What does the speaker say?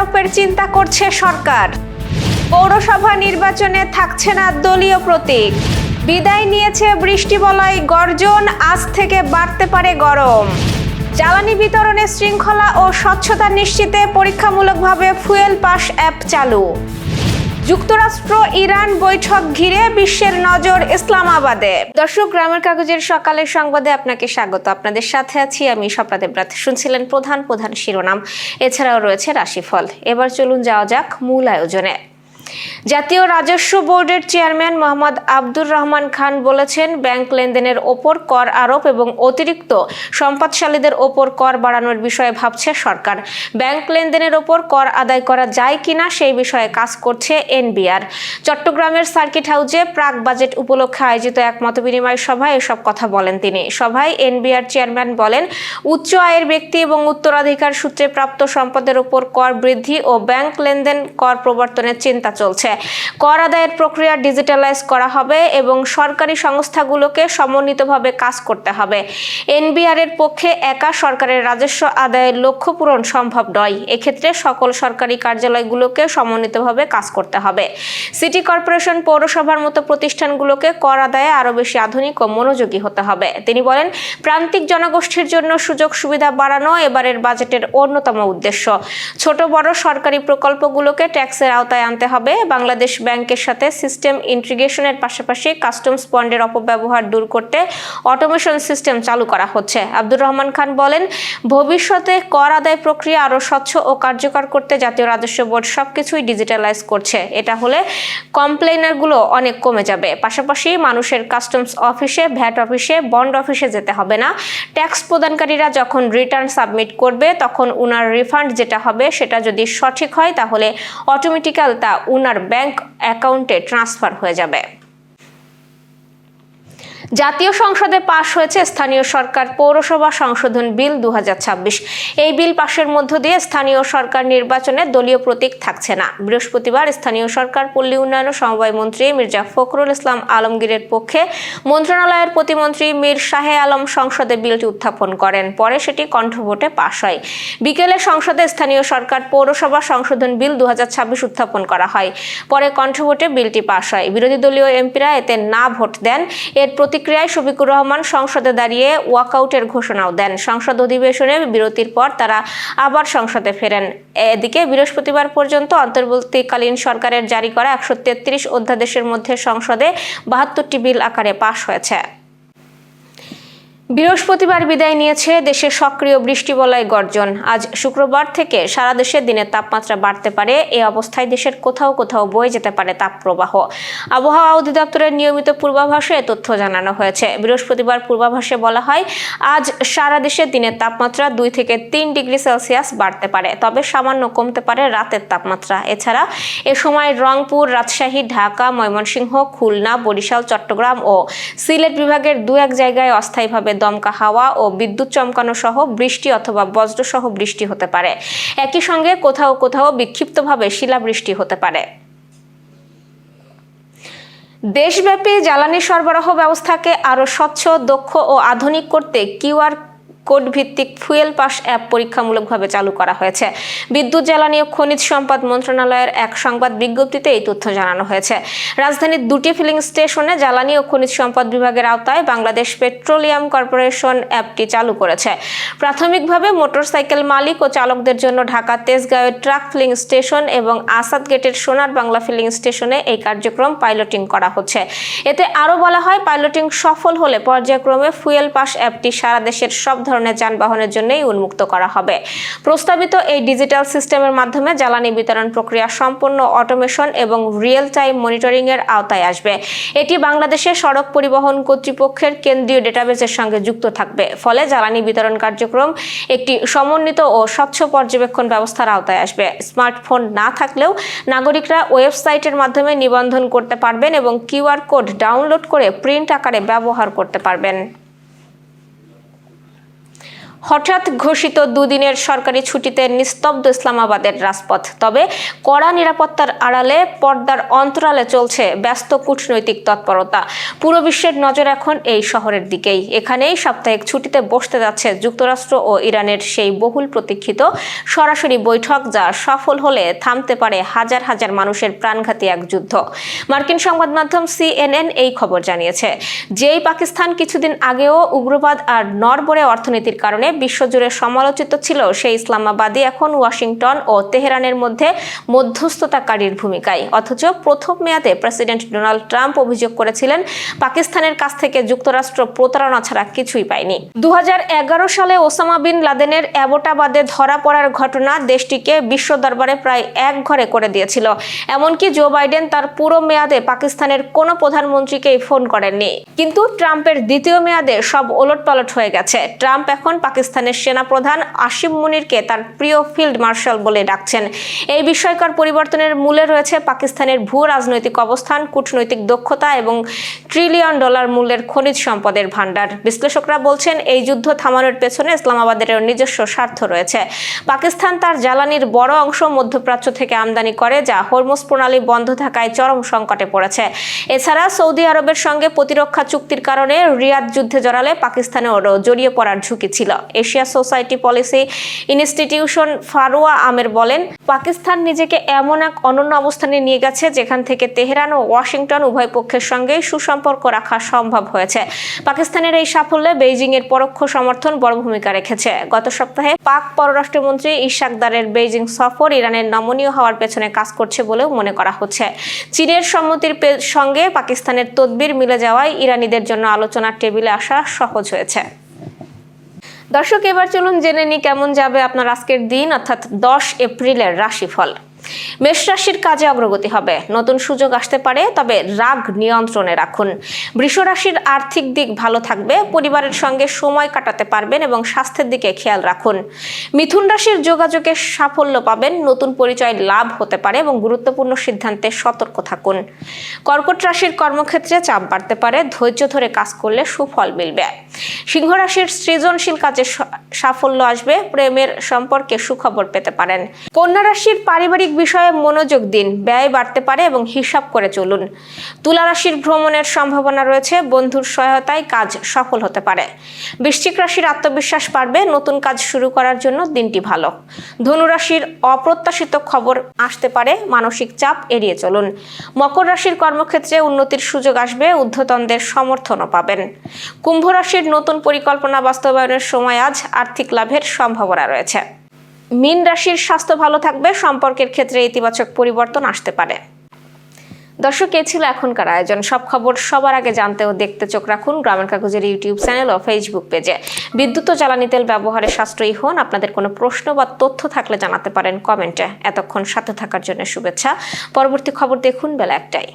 আরোপের চিন্তা করছে সরকার। পৌরসভা নির্বাচনে থাকছে না দলীয় প্রতীক। বিদায় নিয়েছে বৃষ্টিবলয় গর্জন, আজ থেকে বাড়তে পারে গরম। জ্বালানি বিতরণে শৃঙ্খলা ও স্বচ্ছতা নিশ্চিতে পরীক্ষামূলকভাবে ফুয়েল পাস অ্যাপ চালু। যুক্তরাষ্ট্র ইরান বৈঠক ঘিরে বিশ্বের নজর ইসলামাবাদে। দর্শক, গ্রামের কাগজের সকালের সংবাদে আপনাকে স্বাগত। আপনাদের সাথে আছি আমি স্বপ্না দেবরাত। শুনছিলেন প্রধান শিরোনাম, এছাড়াও রয়েছে রাশিফল। এবার চলুন যাওয়া যাক মূল আয়োজনে। জাতীয় রাজস্ব বোর্ডের চেয়ারম্যান মোহাম্মদ আব্দুর রহমান খান বলেছেন, ব্যাংক লেনদেনের ওপর কর আরোপ এবং অতিরিক্ত সম্পদশালীদের ওপর কর বাড়ানোর বিষয়ে ভাবছে সরকার। ব্যাংক লেনদেনের ওপর কর আদায় করা যায় কিনা সেই বিষয়ে কাজ করছে এনবিআর। চট্টগ্রামের সার্কিট হাউসে প্রাক বাজেট উপলক্ষে আয়োজিত এক মতবিনিময় সভায় এসব কথা বলেন তিনি। সভায় এনবিআর চেয়ারম্যান বলেন, উচ্চ আয়ের ব্যক্তি এবং উত্তরাধিকার সূত্রে প্রাপ্ত সম্পদের ওপর কর বৃদ্ধি ও ব্যাংক লেনদেন কর প্রবর্তনের চিন্তা চলছে। কর আদায়ের প্রক্রিয়া ডিজিটালাইজ করা হবে এবং সরকারি সংস্থাগুলোকে সমন্বিতভাবে কাজ করতে হবে। এনবিআর এর পক্ষে একা সরকারের রাজস্ব আদায়ের লক্ষ্য পূরণ সম্ভব নয়। এক্ষেত্রে সকল সরকারি কার্যালয়গুলোকে সমন্বিতভাবে কাজ করতে হবে। সিটি কর্পোরেশন, পৌরসভার মতো প্রতিষ্ঠানগুলোকে কর আদায়ে আরও বেশি আধুনিক ও মনোযোগী হতে হবে। তিনি বলেন, প্রান্তিক জনগোষ্ঠীর জন্য সুযোগ সুবিধা বাড়ানো এবারের বাজেটের অন্যতম উদ্দেশ্য। ছোট বড় সরকারি প্রকল্পগুলোকে ট্যাক্সের আওতায় আনতে হবে। বাংলাদেশ ব্যাংকের সাথে সিস্টেম ইন্টিগ্রেশনের পাশাপাশি কাস্টমস বন্ডের অপব্যবহার দূর করতে অটোমেশন সিস্টেম চালু করা হচ্ছে। আব্দুর রহমান খান বলেন, ভবিষ্যতে কর আদায় প্রক্রিয়া আরও স্বচ্ছ ও কার্যকর করতে জাতীয় রাজস্ব বোর্ড সবকিছুই ডিজিটালাইজ করছে। এটা হলে কমপ্লেইনারগুলো অনেক কমে যাবে। পাশাপাশি মানুষের কাস্টমস অফিসে, ভ্যাট অফিসে, বন্ড অফিসে যেতে হবে না। ট্যাক্স প্রদানকারীরা যখন রিটার্ন সাবমিট করবে তখন উনার রিফান্ড যেটা হবে সেটা যদি সঠিক হয় তাহলে অটোমেটিক্যাল তা উনার ব্যাংক অ্যাকাউন্টে ট্রান্সফার হয়ে যাবে। জাতীয় সংসদে পাশ হয়েছে স্থানীয় সরকার পৌরসভা সংশোধন বিল 2026। এই বিল পাশের মধ্য দিয়ে স্থানীয় সরকার নির্বাচনে দলীয় প্রতীক থাকছে না। বৃহস্পতিবার স্থানীয় সরকার, পল্লী উন্নয়ন ও সমবায় মন্ত্রী মির্জা ফখরুল ইসলাম আলমগীরের পক্ষে মন্ত্রণালয়ের প্রতিমন্ত্রী মীর শাহে আলম সংসদে বিলটি উত্থাপন করেন। পরে সেটি কণ্ঠভোটে পাশ হয়। বিকেলে সংসদে স্থানীয় সরকার পৌরসভা সংশোধন বিল 2026 উত্থাপন করা হয়। পরে কণ্ঠভোটে বিলটি পাশ হয়। বিরোধী দলীয় এমপিরা এতে না ভোট দেন। এর প্রতিক্রিয়ায় শফিকুর রহমান সংসদে দাঁড়িয়ে ওয়াকআউটের ঘোষণাও দেন। সংসদ অধিবেশনে বিরতির পর তারা আবার সংসদে ফেরেন। এদিকে বৃহস্পতিবার পর্যন্ত অন্তর্বর্তীকালীন সরকারের জারি করা 133 অধ্যাদেশের মধ্যে সংসদে 72টি বিল আকারে পাশ হয়েছে। বৃহস্পতিবার বিদায় নিয়েছে দেশে সক্রিয় বৃষ্টিবলয় গর্জন। আজ শুক্রবার থেকে সারা দেশে দিনের তাপমাত্রা বাড়তে পারে। এই অবস্থায় দেশের কোথাও কোথাও বয়ে যেতে পারে তাপপ্রবাহ। আবহাওয়া অধিদপ্তরের নিয়মিত পূর্বাভাসে এ তথ্য জানানো হয়েছে। বৃহস্পতিবার পূর্বাভাসে বলা হয়, আজ সারা দেশে দিনের তাপমাত্রা 2 থেকে 3 ডিগ্রি সেলসিয়াস বাড়তে পারে, তবে সামান্য কমতে পারে রাতের তাপমাত্রা। এছাড়া এ সময় রংপুর, রাজশাহী, ঢাকা, ময়মনসিংহ, খুলনা, বরিশাল, চট্টগ্রাম ও সিলেট বিভাগের 2-1 জায়গায় অস্থায়ীভাবে দমকা হাওয়া ও বিদ্যুৎ চমকানো সহ বৃষ্টি অথবা বজ্র সহ বৃষ্টি হতে পারে। একই সঙ্গে কোথাও কোথাও বিক্ষিপ্তভাবে শিলাবৃষ্টি হতে পারে। দেশব্যাপী জ্বালানি সরবরাহ ব্যবস্থাকে আরও স্বচ্ছ, দক্ষ ও আধুনিক করতে কিউআর কোড ভিত্তিক ফুয়েল পাস অ্যাপ পরীক্ষামূলকভাবে চালু করা হয়েছে। বিদ্যুৎ, জ্বালানি ও খনিজ সম্পদ মন্ত্রণালয়ের এক সংবাদ বিজ্ঞপ্তিতে এই তথ্য জানানো হয়েছে। রাজধানীর 2টি ফিলিং স্টেশনে জ্বালানি ও খনিজ সম্পদ বিভাগের আওতায় বাংলাদেশ পেট্রোলিয়াম কর্পোরেশন অ্যাপটি চালু করেছে। প্রাথমিকভাবে মোটরসাইকেল মালিক ও চালকদের জন্য ঢাকা তেজগাঁওয়ের ট্রাক ফিলিং স্টেশন এবং আসাদ গেটের সোনার বাংলা ফিলিং স্টেশনে এই কার্যক্রম পাইলটিং করা হচ্ছে। এতে আরও বলা হয়, পাইলটিং সফল হলে পর্যায়ক্রমে ফুয়েল পাস অ্যাপটি সারা দেশের সব ধরনের যানবাহনের জন্যই উন্মুক্ত করা হবে। প্রস্তাবিত এই ডিজিটাল সিস্টেমের মাধ্যমে জ্বালানি বিতরণ প্রক্রিয়া সম্পূর্ণ অটোমেশন এবং রিয়েল টাইম মনিটরিং এর আওতায় আসবে। এটি বাংলাদেশের সড়ক পরিবহন কর্তৃপক্ষের কেন্দ্রীয় ডেটাবেসের সঙ্গে যুক্ত থাকবে। ফলে জ্বালানি বিতরণ কার্যক্রম একটি সমন্বিত ও স্বচ্ছ পর্যবেক্ষণ ব্যবস্থার আওতায় আসবে। স্মার্টফোন না থাকলেও নাগরিকরা ওয়েবসাইটের মাধ্যমে নিবন্ধন করতে পারবেন এবং কিউআর কোড ডাউনলোড করে প্রিন্ট আকারে ব্যবহার করতে পারবেন। হঠাৎ ঘোষিত দুদিনের সরকারি ছুটিতে নিস্তব্ধ ইসলামাবাদের রাজপথ। তবে কড়া নিরাপত্তার আড়ালে পর্দার অন্তরালে চলছে ব্যস্ত কূটনৈতিক তৎপরতা। পুরো বিশ্বের নজর এখন এই শহরের দিকেই। এখানেই সাপ্তাহিক ছুটিতে বসতে যাচ্ছে যুক্তরাষ্ট্র ও ইরানের সেই বহুল প্রতীক্ষিত সরাসরি বৈঠক, যা সফল হলে থামতে পারে হাজার হাজার মানুষের প্রাণঘাতী এক যুদ্ধ। মার্কিন সংবাদ মাধ্যম CNN এই খবর জানিয়েছে, যেই পাকিস্তান কিছুদিন আগেও উগ্রবাদ আর নড়বড়ে অর্থনীতির কারণে বিশ্বজুড়ে সমালোচিত ছিল, সেই ইসলামাবাদই এখন ওয়াশিংটন ও তেহরানের মধ্যে মধ্যস্থতাকারীর ভূমিকায়। অথচ প্রথম মেয়াদে প্রেসিডেন্ট ডোনাল্ড ট্রাম্প অভিযোগ করেছিলেন, পাকিস্তানের কাছ থেকে যুক্তরাষ্ট্র প্রতারণা ছাড়া কিছুই পায়নি। 2011 সালে ওসামা বিন লাদেনের অ্যাবোটাবাদে ধরা পড়ার ঘটনা দেশটিকে বিশ্ব দরবারে প্রায় একঘরে করে দিয়েছিল। এমনকি জো বাইডেন তার পুরো মেয়াদে পাকিস্তানের কোনো প্রধানমন্ত্রীকেই ফোন করেননি। কিন্তু ট্রাম্পের দ্বিতীয় মেয়াদে সব ওলটপালট হয়ে গেছে। ট্রাম্প এখন পাকিস্তানের সেনাপ্রধান আসিম মুনিরকে তার প্রিয় ফিল্ড মার্শাল বলে ডাকছেন। এই বিস্ময়কর পরিবর্তনের মূলে রয়েছে পাকিস্তানের ভূ রাজনৈতিক অবস্থান, কূটনৈতিক দক্ষতা এবং $1 ট্রিলিয়ন মূল্যের খনিজ সম্পদের ভাণ্ডার। বিশ্লেষকরা বলছেন, এই যুদ্ধ থামানোর পেছনে ইসলামাবাদের নিজস্ব স্বার্থ রয়েছে। পাকিস্তান তার জ্বালানির বড় অংশ মধ্যপ্রাচ্য থেকে আমদানি করে, যা হরমুজ প্রণালী বন্ধ থাকায় চরম সংকটে পড়েছে। এছাড়া সৌদি আরবের সঙ্গে প্রতিরক্ষা চুক্তির কারণে রিয়াদ যুদ্ধে জড়ালে পাকিস্তানেরও জড়িয়ে পড়ার ঝুঁকি ছিল। Asia society policy institution Farua আমের বলেন, পাকিস্তান নিজেকে এমন এক অনন্য অবস্থানে নিয়ে গেছে, যেখান থেকে তেহরান ও ওয়াশিংটন উভয় পক্ষের সঙ্গেই সুসম্পর্ক রাখা সম্ভব হয়েছে। পাকিস্তানের এই সাফল্যে বেইজিং এর পরোক্ষ সমর্থন বড় ভূমিকা রেখেছে। গত সপ্তাহে পাক পররাষ্ট্রমন্ত্রী ইশাক দারের বেইজিং সফর ইরানের নমনীয় হওয়ার পেছনে কাজ করছে বলেও মনে করা হচ্ছে। চীনের সম্মতির সঙ্গে পাকিস্তানের তদবির মিলে যাওয়ায় ইরানিদের জন্য আলোচনার টেবিলে আসা সহজ হয়েছে। দর্শক, এবার চলুন জেনে নিই কেমন যাবে আপনার আজকের দিন, অর্থাৎ 10 এপ্রিলের রাশিফল। মেষ রাশির কাজে অগ্রগতি হবে, নতুন সুযোগ আসতে পারে, তবে রাগ নিয়ন্ত্রণে রাখুন। বৃষ রাশির আর্থিক দিক ভালো থাকবে, পরিবারের সঙ্গে সময় কাটাতে পারবেন এবং স্বাস্থ্যের দিকে খেয়াল রাখুন। মিথুন রাশির যোগাযোগে সাফল্য পাবেন, নতুন পরিচয় লাভ হতে পারে এবং গুরুত্বপূর্ণ সিদ্ধান্তে সতর্ক থাকুন। কর্কট রাশির কর্মক্ষেত্রে চাপ বাড়তে পারে, ধৈর্য ধরে কাজ করলে সুফল মিলবে। সিংহ রাশির সৃজনশীল কাজে সাফল্য আসবে, প্রেমের সম্পর্কে সুখবর পেতে পারেন। কন্যা রাশির পারিবারিক বিষয়ে মনোযোগ দিন, ব্যয় বাড়তে পারে এবং হিসাব করে চলুন। তুলা রাশির ভ্রমণের সম্ভাবনা রয়েছে, বন্ধুর সহায়তায় কাজ সফল হতে পারে। বৃশ্চিক রাশির আত্মবিশ্বাস বাড়বে, নতুন কাজ শুরু করার জন্য দিনটি ভালো। ধনু রাশির অপ্রত্যাশিত খবর আসতে পারে, মানসিক চাপ এড়িয়ে চলুন। মকর রাশির কর্মক্ষেত্রে উন্নতির সুযোগ আসবে, ঊর্ধ্বতনদের সমর্থনও পাবেন। কুম্ভ রাশির নতুন পরিকল্পনা বাস্তবায়নের সময় আজ, আর্থিক লাভের সম্ভাবনা রয়েছে। মীন রাশির স্বাস্থ্য ভালো থাকবে, সম্পর্কের ক্ষেত্রে ইতিবাচক পরিবর্তন আসতে পারে। দর্শক, এই ছিল এখনকার আয়োজন। সব খবর সবার আগে জানতে ও দেখতে চোখ রাখুন গ্রামের কাগজের ইউটিউব চ্যানেল ও ফেসবুক পেজে। বিদ্যুৎ ও জ্বালানি তেল ব্যবহারে সাশ্রয়ী হন। আপনাদের কোনো প্রশ্ন বা তথ্য থাকলে জানাতে পারেন কমেন্টে। এতক্ষণ সাথে থাকার জন্য শুভেচ্ছা। পরবর্তী খবর দেখুন বেলা 1টায়।